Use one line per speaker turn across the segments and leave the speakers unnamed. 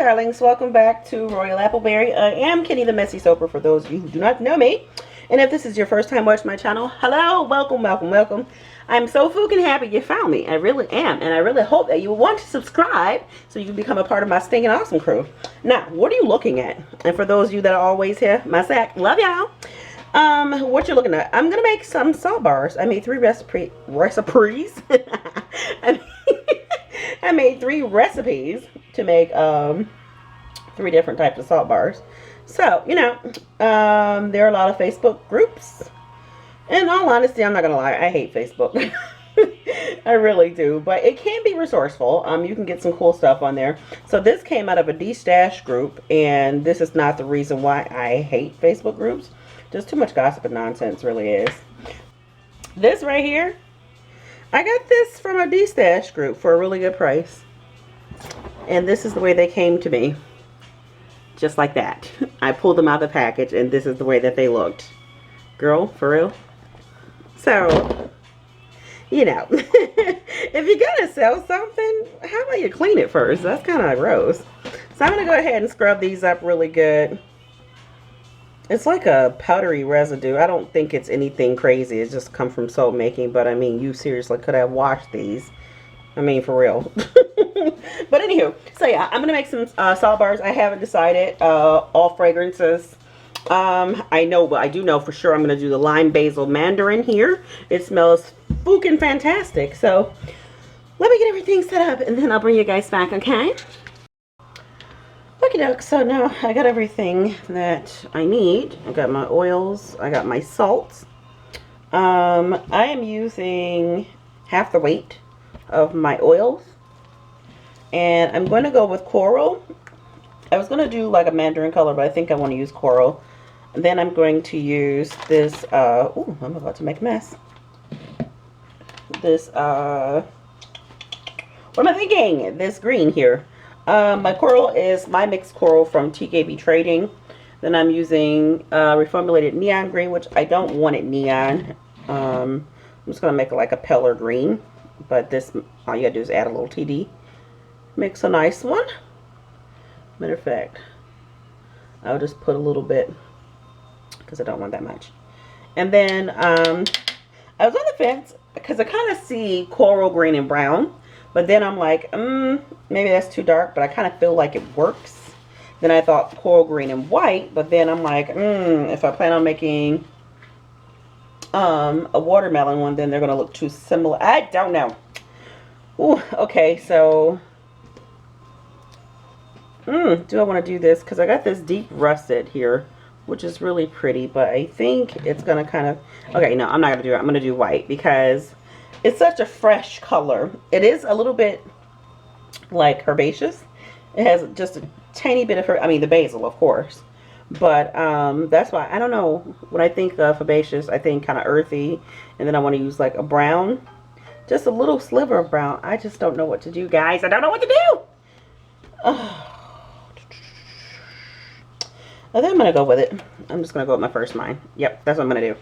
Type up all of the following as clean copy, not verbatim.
darlings, welcome back to Royal Appleberry. I am Kenny the Messy Soaper for those of you who do not know me. And if this is your first time watching my channel, hello, welcome, welcome, welcome. I'm so fucking happy you found me. I really am. And I really hope that you will want to subscribe so you can become a part of my stinking awesome crew. Now, what are you looking at? And for those of you that are always here, my sack, love y'all. What you're looking at, I'm going to make some salt bars. I made 3 recipes. I made 3 recipes to make 3 different types of salt bars. So, you know, there are a lot of Facebook groups. In all honesty, I'm not gonna lie, I hate Facebook. I really do, but it can be resourceful. You can get some cool stuff on there. So this came out of a de-stash group, and this is not the reason why I hate Facebook groups. Just too much gossip and nonsense, really is. This right here, I got this from a de-stash group for a really good price. And this is the way they came to me. Just like that. I pulled them out of the package and this is the way that they looked. Girl, for real? So, you know, if you're gonna sell something, how about you clean it first? That's kind of gross. So I'm gonna go ahead and scrub these up really good. It's like a powdery residue. I don't think it's anything crazy. It's just come from soap making. But I mean, you seriously could have washed these. I mean, for real. But anywho, so yeah, I'm gonna make some salt bars. I haven't decided. All fragrances. I know, but I do know for sure I'm gonna do the lime basil mandarin here. It smells fucking fantastic. So let me get everything set up, and then I'll bring you guys back. Okay? Okie doke, so now I got everything that I need. I got my oils, I got my salts. I am using half the weight of my oils. And I'm going to go with coral. I was going to do like a mandarin color, but I think I want to use coral. And then I'm going to use this, ooh, I'm about to make a mess. This, what am I thinking? This green here. My coral is my mixed coral from TKB Trading. Then I'm using reformulated neon green, which I don't want it neon. I'm just going to make it like a pearl green. But this, all you got to do is add a little TD. Makes a nice one. Matter of fact, I'll just put a little bit because I don't want that much. And then I was on the fence because I kind of see coral green and brown. But then I'm like, maybe that's too dark, but I kind of feel like it works. Then I thought coral green and white, but then I'm like, if I plan on making a watermelon one, then they're going to look too similar. I don't know. Ooh, okay, so, do I want to do this? Because I got this deep russet here, which is really pretty, but I think it's going to kind of, okay, no, I'm not going to do it. I'm going to do white because it's such a fresh color. It is a little bit like herbaceous. It has just a tiny bit of, I mean, the basil, of course. But that's why, I don't know, when I think of herbaceous, I think kind of earthy. And then I want to use like a brown. Just a little sliver of brown. I just don't know what to do, guys. I don't know what to do. I think I'm going to go with it. I'm just going to go with my first mine. Yep, that's what I'm going to do.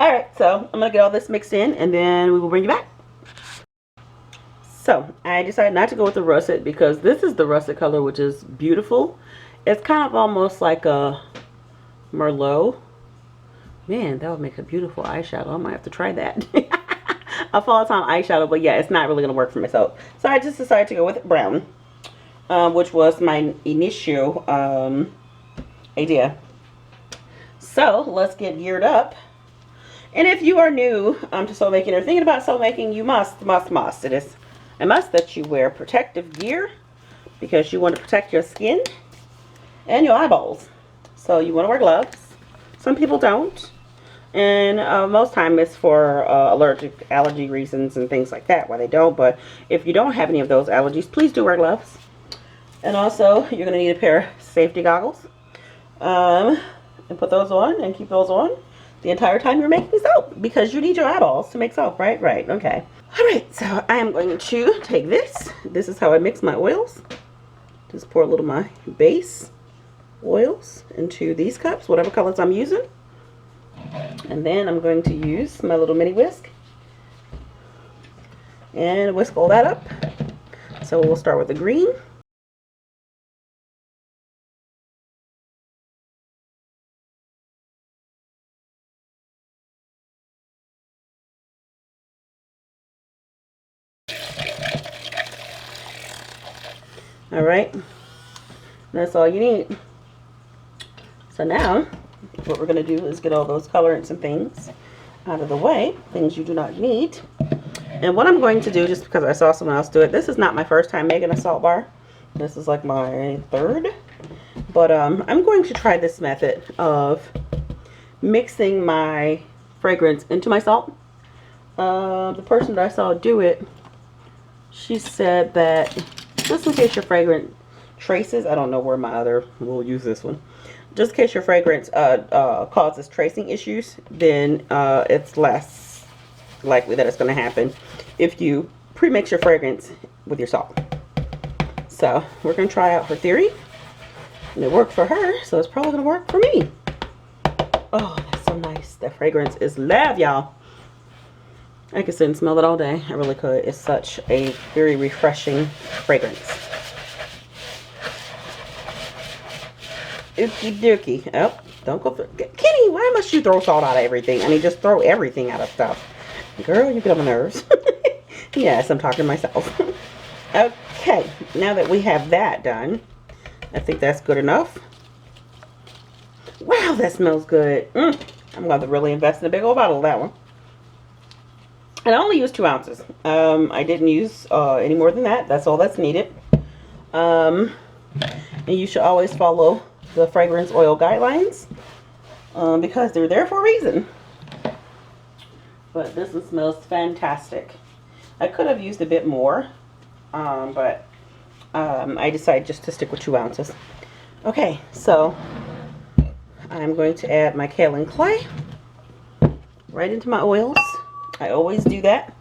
Alright, so I'm going to get all this mixed in and then we will bring you back. So, I decided not to go with the russet because this is the russet color, which is beautiful. It's kind of almost like a Merlot. Man, that would make a beautiful eyeshadow. I might have to try that. A fall time eyeshadow, but yeah, it's not really going to work for myself. So, I just decided to go with brown, which was my initial idea. So, let's get geared up. And if you are new to soap making or thinking about soap making, you must. It is a must that you wear protective gear because you want to protect your skin and your eyeballs. So you want to wear gloves. Some people don't. And most time it's for allergy reasons and things like that, why they don't. But if you don't have any of those allergies, please do wear gloves. And also, you're going to need a pair of safety goggles. And put those on and keep those on the entire time you're making soap because you need your eyeballs to make soap, right? Right, okay. Alright, so I am going to take this. This is how I mix my oils. Just pour a little of my base oils into these cups, whatever colors I'm using. And then I'm going to use my little mini whisk and whisk all that up. So we'll start with the green. All right, that's all you need. So now what we're going to do is get all those colorants and things out of the way, things you do not need. And what I'm going to do, just because I saw someone else do it, this is not my first time making a salt bar. This is like my third. But I'm going to try this method of mixing my fragrance into my salt. The person that I saw do it, she said that just in case your fragrance traces, I don't know where my other, we'll use this one. Just in case your fragrance causes tracing issues, then it's less likely that it's going to happen if you pre-mix your fragrance with your salt. So we're going to try out her theory. And it worked for her, so it's probably going to work for me. Oh, that's so nice. That fragrance is love, y'all. I could sit and smell it all day. I really could. It's such a very refreshing fragrance. Okie dokie. Oh, don't go through. Kenny, why must you throw salt out of everything? I mean, just throw everything out of stuff. Girl, you get on my nerves. Yes, I'm talking to myself. Okay, now that we have that done, I think that's good enough. Wow, that smells good. I'm going to really invest in a big old bottle of that one. And I only used 2 ounces. I didn't use any more than that. That's all that's needed. And you should always follow the fragrance oil guidelines because they're there for a reason. But this one smells fantastic. I could have used a bit more, but I decided just to stick with 2 ounces. Okay, so I'm going to add my kaolin clay right into my oils. I always do that.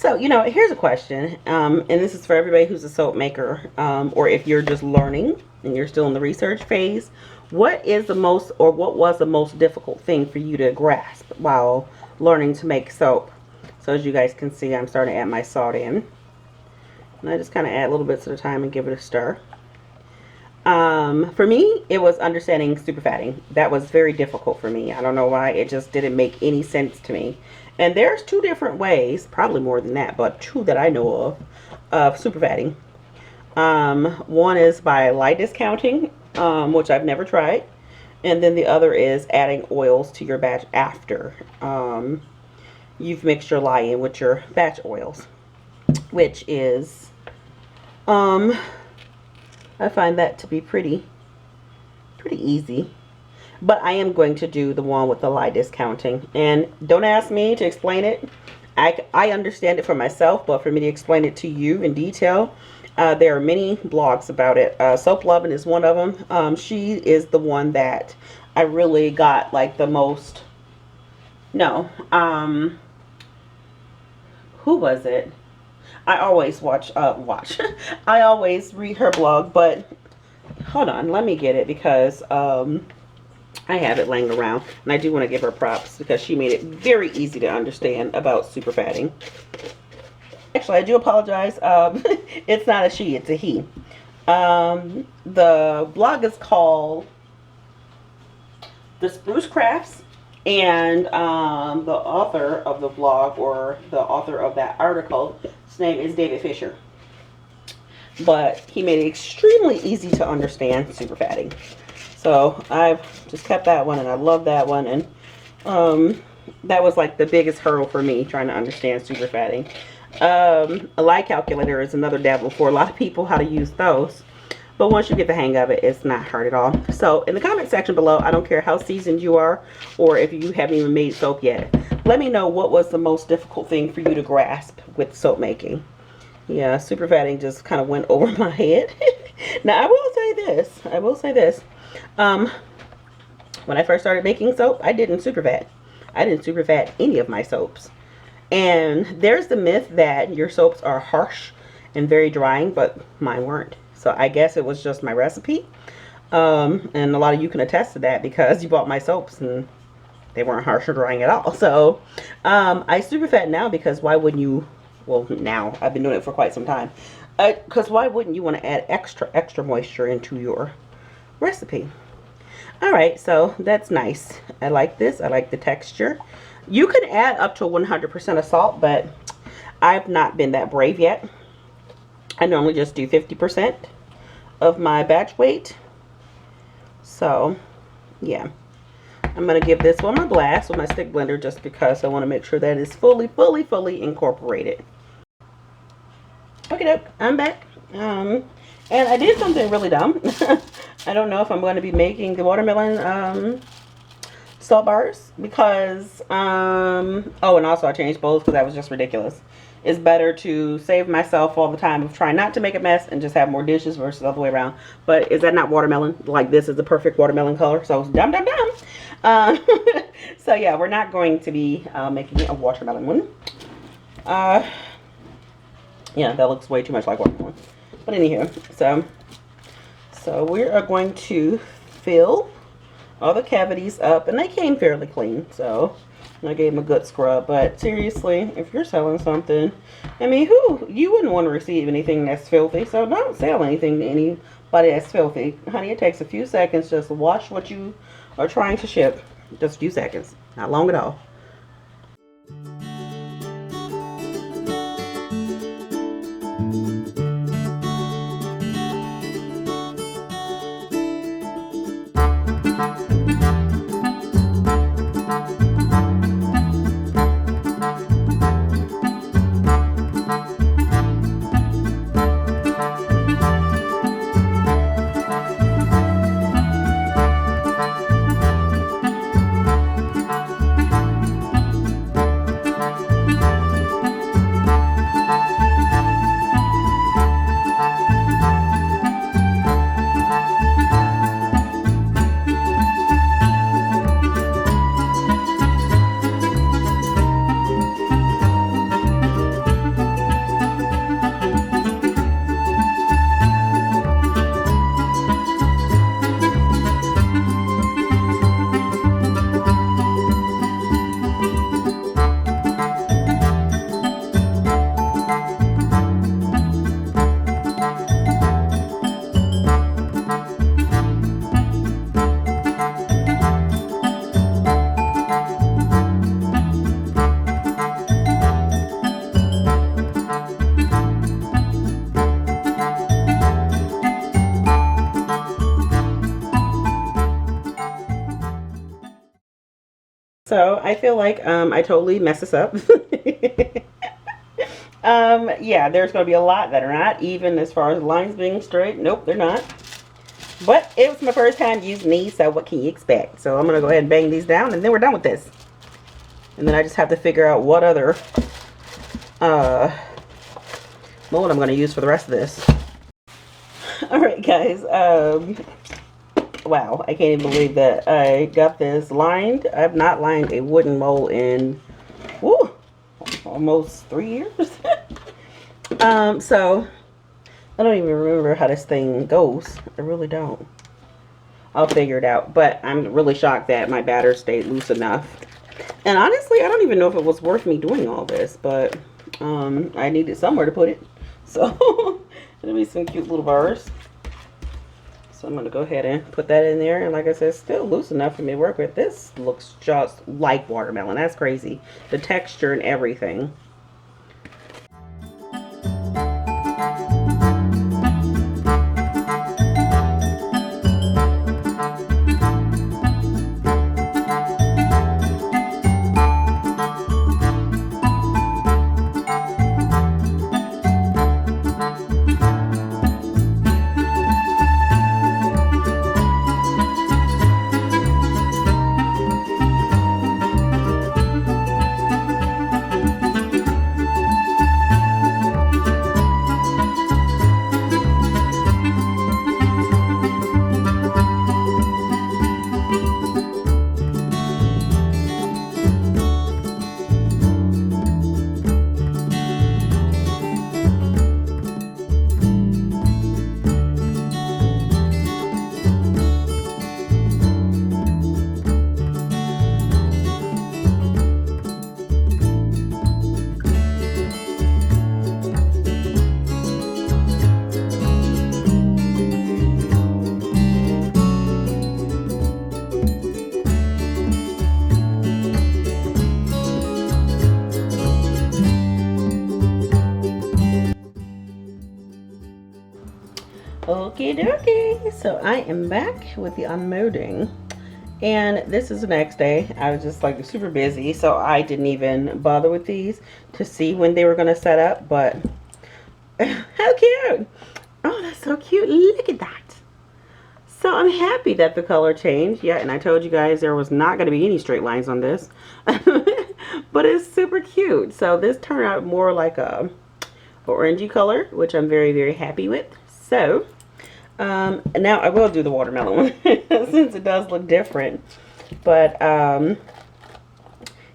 So, you know, here's a question, and this is for everybody who's a soap maker, or if you're just learning and you're still in the research phase. What is the most, or what was the most difficult thing for you to grasp while learning to make soap? So as you guys can see, I'm starting to add my salt in. And I just kind of add little bits at a time and give it a stir. For me, it was understanding superfatting. That was very difficult for me. I don't know why. It just didn't make any sense to me. And there's 2 different ways, probably more than that, but 2 that I know of superfatting. One is by light discounting, which I've never tried. And then the other is adding oils to your batch after you've mixed your lye in with your batch oils, which is, I find that to be pretty easy. But I am going to do the one with the lye discounting. And don't ask me to explain it. I understand it for myself, but for me to explain it to you in detail, there are many blogs about it. Soap Lovin' is one of them. She is the one that I really got like the most. No. Who was it? I always watch. I always read her blog, but hold on, let me get it because I have it laying around, and I do want to give her props because she made it very easy to understand about superfatting. Actually, I do apologize. It's not a she, it's a he. The blog is called The Spruce Crafts, and the author of the blog, or the author of that article, his name is David Fisher. But he made it extremely easy to understand superfatting. So I've just kept that one, and I love that one. And that was like the biggest hurdle for me, trying to understand superfatting. A lye calculator is another dabble for a lot of people, how to use those. But once you get the hang of it, it's not hard at all. So in the comment section below, I don't care how seasoned you are or if you haven't even made soap yet, let me know what was the most difficult thing for you to grasp with soap making. Yeah, superfatting just kind of went over my head. Now I will say this. When I first started making soap, I didn't superfat. I didn't superfat any of my soaps. And there's the myth that your soaps are harsh and very drying, but mine weren't. So I guess it was just my recipe. And a lot of you can attest to that because you bought my soaps and they weren't harsh or drying at all. So I superfat now because why wouldn't you? Well, now I've been doing it for quite some time. Because why wouldn't you want to add extra moisture into your recipe? All right, so that's nice. I like this. I like the texture. You can add up to 100% of salt, but I've not been that brave yet. I normally just do 50% of my batch weight. So, yeah. I'm going to give this one a blast with my stick blender just because I want to make sure that it's fully incorporated. Okay, doke, I'm back. And I did something really dumb. I don't know if I'm going to be making the watermelon salt bars because, oh, and also I changed bowls because that was just ridiculous. It's better to save myself all the time of trying not to make a mess and just have more dishes versus the other way around. But is that not watermelon? Like, this is the perfect watermelon color, so dumb. So yeah, we're not going to be making a watermelon one. Yeah, that looks way too much like watermelon. But anywho, so we are going to fill all the cavities up, and they came fairly clean, so I gave them a good scrub. But seriously, if you're selling something, I mean, you wouldn't want to receive anything that's filthy, so don't sell anything to anybody that's filthy. Honey, it takes a few seconds just to wash what you are trying to ship. Just a few seconds, not long at all. So I feel like I totally messed this up. Yeah, there's going to be a lot that are not even as far as lines being straight. Nope, they're not. But it was my first time using these, so what can you expect? So I'm going to go ahead and bang these down, and then we're done with this. And then I just have to figure out what other mold I'm going to use for the rest of this. Alright guys, wow, I can't even believe that I got this lined. I've not lined a wooden mold in, woo, almost 3 years. So, I don't even remember how this thing goes. I really don't. I'll figure it out. But I'm really shocked that my batter stayed loose enough. And honestly, I don't even know if it was worth me doing all this. But, I needed somewhere to put it. So, it'll be some cute little bars. So I'm going to go ahead and put that in there. And like I said, still loose enough for me to work with. This looks just like watermelon. That's crazy. The texture and everything. Okie dokie. So I am back with the unmolding. And this is the next day. I was just like super busy, so I didn't even bother with these to see when they were going to set up. But how cute! Oh, that's so cute. Look at that. So I'm happy that the color changed. Yeah, and I told you guys there was not going to be any straight lines on this. But it's super cute. So this turned out more like a orangey color, which I'm very, very happy with. So now I will do the watermelon one since it does look different. But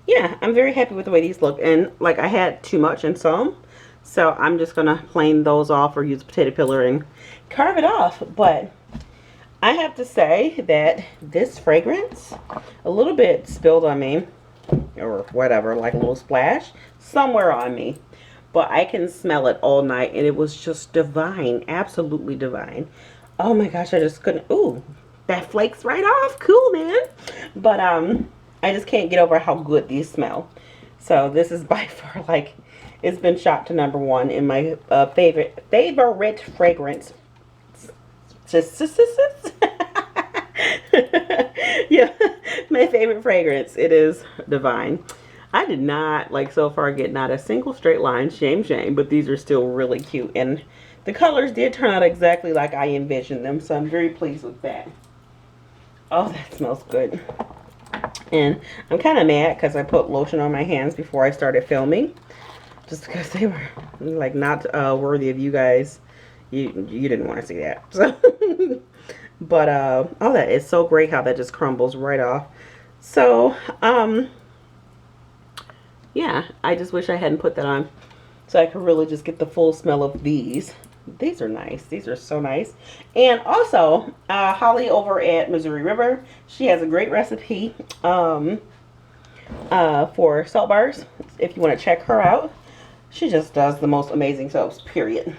yeah, I'm very happy with the way these look. And like I had too much in some, so I'm just gonna plane those off or use a potato peeler and carve it off. But I have to say that this fragrance, a little bit spilled on me or whatever, like a little splash somewhere on me, but I can smell it all night and it was just divine, absolutely divine. Oh my gosh, I just couldn't. Ooh, that flakes right off. Cool, man. But I just can't get over how good these smell. So this is by far, like, it's been shot to #1 in my favorite fragrance. Yeah, my favorite fragrance. It is divine. I did not, like, so far get not a single straight line. Shame, shame. But these are still really cute. And the colors did turn out exactly like I envisioned them. So I'm very pleased with that. Oh, that smells good. And I'm kind of mad because I put lotion on my hands before I started filming. Just because they were, like, not worthy of you guys. You didn't want to see that. So, but, oh, that is so great how that just crumbles right off. So, yeah, I just wish I hadn't put that on so I could really just get the full smell of these. These are nice. These are so nice. And also, Holly over at Missouri River, she has a great recipe for salt bars. If you want to check her out, she just does the most amazing soaps, period.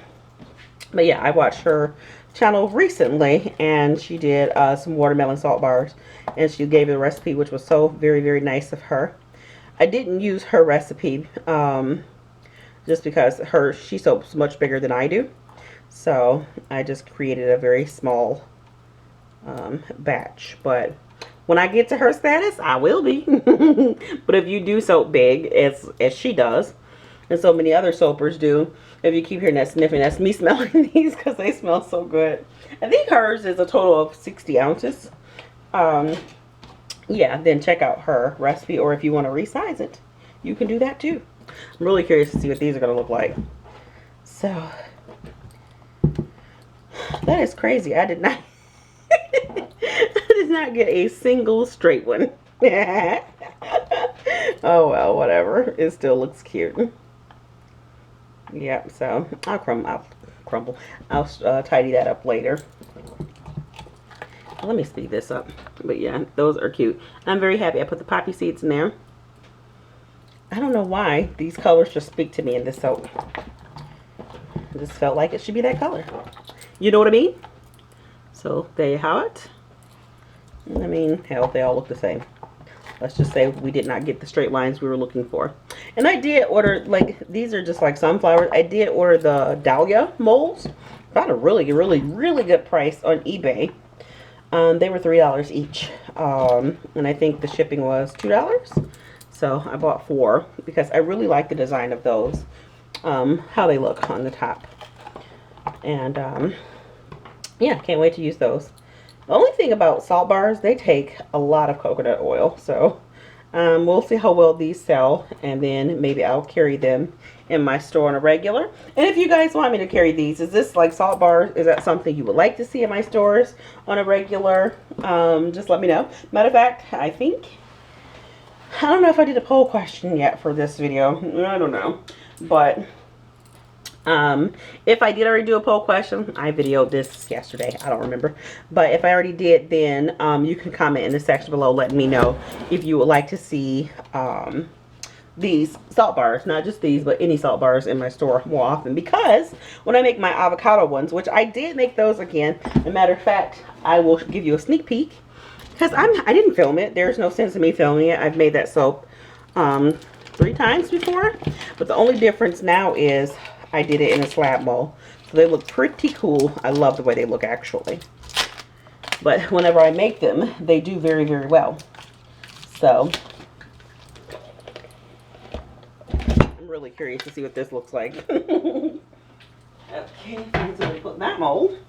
But yeah, I watched her channel recently and she did some watermelon salt bars. And she gave the recipe, which was so very, very nice of her. I didn't use her recipe just because she's so much bigger than I do. So I just created a very small batch. But when I get to her status, I will be. But if you do soap big, as she does, and so many other soapers do, if you keep hearing that sniffing, that's me smelling these because they smell so good. I think hers is a total of 60 ounces. Yeah, then check out her recipe, or if you want to resize it, you can do that too. I'm really curious to see what these are going to look like. So, that is crazy. I did not get a single straight one. Oh well, whatever. It still looks cute. Yeah, so I'll tidy that up later. Let me speed this up. But yeah, those are cute. I'm very happy I put the poppy seeds in there. I don't know why these colors just speak to me in this soap. I just felt like it should be that color. You know what I mean? So there you have it. I mean, hell, they all look the same. Let's just say we did not get the straight lines we were looking for. And I did order, like, these are just like sunflowers. I did order the dahlia molds. Got a really, really, really good price on eBay. They were $3 each. And I think the shipping was $2. So I bought 4 because I really like the design of those. How they look on the top. And yeah, can't wait to use those. The only thing about salt bars, they take a lot of coconut oil. So we'll see how well these sell. And then maybe I'll carry them in my store on a regular. And if you guys want me to carry these, is this like salt bars? Is that something you would like to see in my stores on a regular? Just let me know. Matter of fact, I don't know if I did a poll question yet for this video. I don't know. But if I did already do a poll question, I videoed this yesterday. I don't remember. But if I already did, then you can comment in the section below letting me know if you would like to see these salt bars. Not just these, but any salt bars in my store more often. Because when I make my avocado ones, which I did make those again. As a matter of fact, I will give you a sneak peek. Because I didn't film it. There's no sense in me filming it. I've made that soap 3 times before. But the only difference now is I did it in a slab mold. So they look pretty cool. I love the way they look actually. But whenever I make them, they do very, very well. So I'm really curious to see what this looks like. Okay, so we put that mold.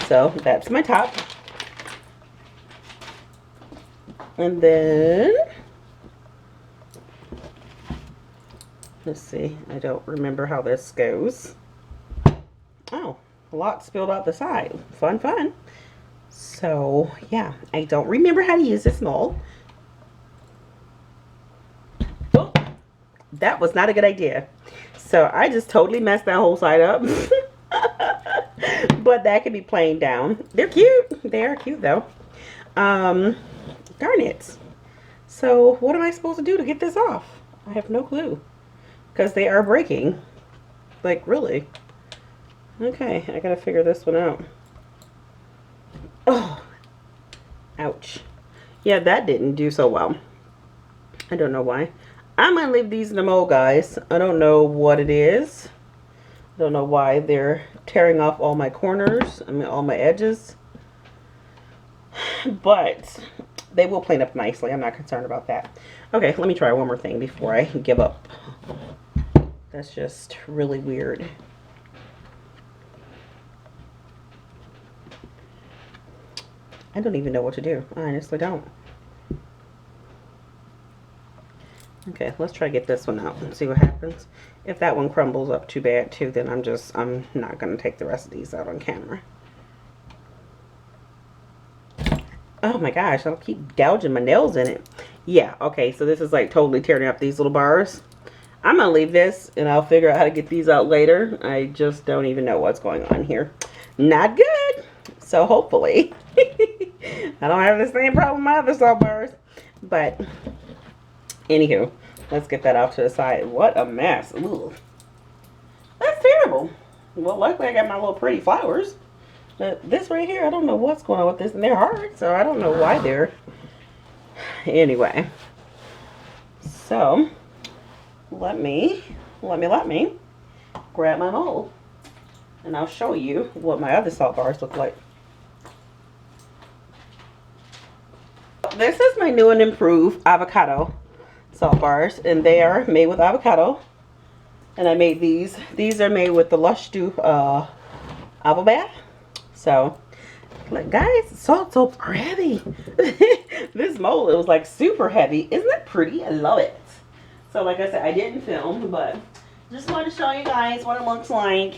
So that's my top. And then, let's see, I don't remember how this goes. Oh, a lot spilled out the side. Fun, fun. So, yeah, I don't remember how to use this mold. Oh, that was not a good idea. So I just totally messed that whole side up. But that can be planed down. They're cute. They are cute though. Darn it. So what am I supposed to do to get this off? I have no clue. Because they are breaking. Like, really. Okay, I gotta figure this one out. Oh. Ouch. Yeah, that didn't do so well. I don't know why. I'm gonna leave these in the mold, guys. I don't know what it is. I don't know why they're tearing off all my corners. I mean, all my edges. But they will plane up nicely. I'm not concerned about that. Okay, let me try one more thing before I give up. That's just really weird. I don't even know what to do. I honestly don't. Okay, let's try to get this one out and see what happens. If that one crumbles up too bad too, then I'm not going to take the rest of these out on camera. Oh my gosh, I'll keep gouging my nails in it. Yeah, okay, so this is like totally tearing up these little bars. I'm going to leave this and I'll figure out how to get these out later. I just don't even know what's going on here. Not good. So hopefully I don't have the same problem with my other salt bars. But anywho, let's get that off to the side. What a mess. Ooh. That's terrible. Well, luckily I got my little pretty flowers. But this right here, I don't know what's going on with this. And they're hard, so I don't know why they're... Anyway. So, let me grab my mold. And I'll show you what my other salt bars look like. This is my new and improved avocado salt bars, and they are made with avocado. And I made these. These are made with the Lush Dew Avo Bath. So, like, guys, salt soaps are heavy. This mold, it was like super heavy. Isn't that pretty? I love it. So, like I said, I didn't film, but just wanted to show you guys what it looks like.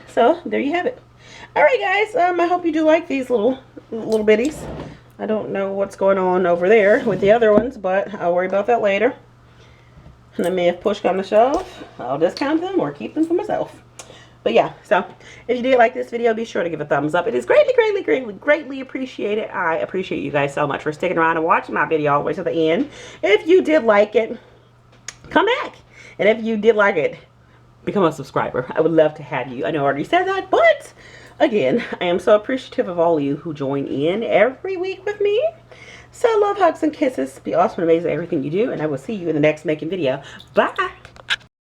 So there you have it. All right, guys. I hope you do like these little bitties. I don't know what's going on over there with the other ones, but I'll worry about that later. And I may have push on the shelf. I'll discount them or keep them for myself. But yeah, so if you did like this video, be sure to give a thumbs up. It is greatly appreciated. I appreciate you guys so much for sticking around and watching my video all the way to the end. If you did like it, come back. And if you did like it, become a subscriber. I would love to have you. I know I already said that, but again, I am so appreciative of all of you who join in every week with me. So love, hugs, and kisses. Be awesome and amazing at everything you do, and I will see you in the next making video. Bye.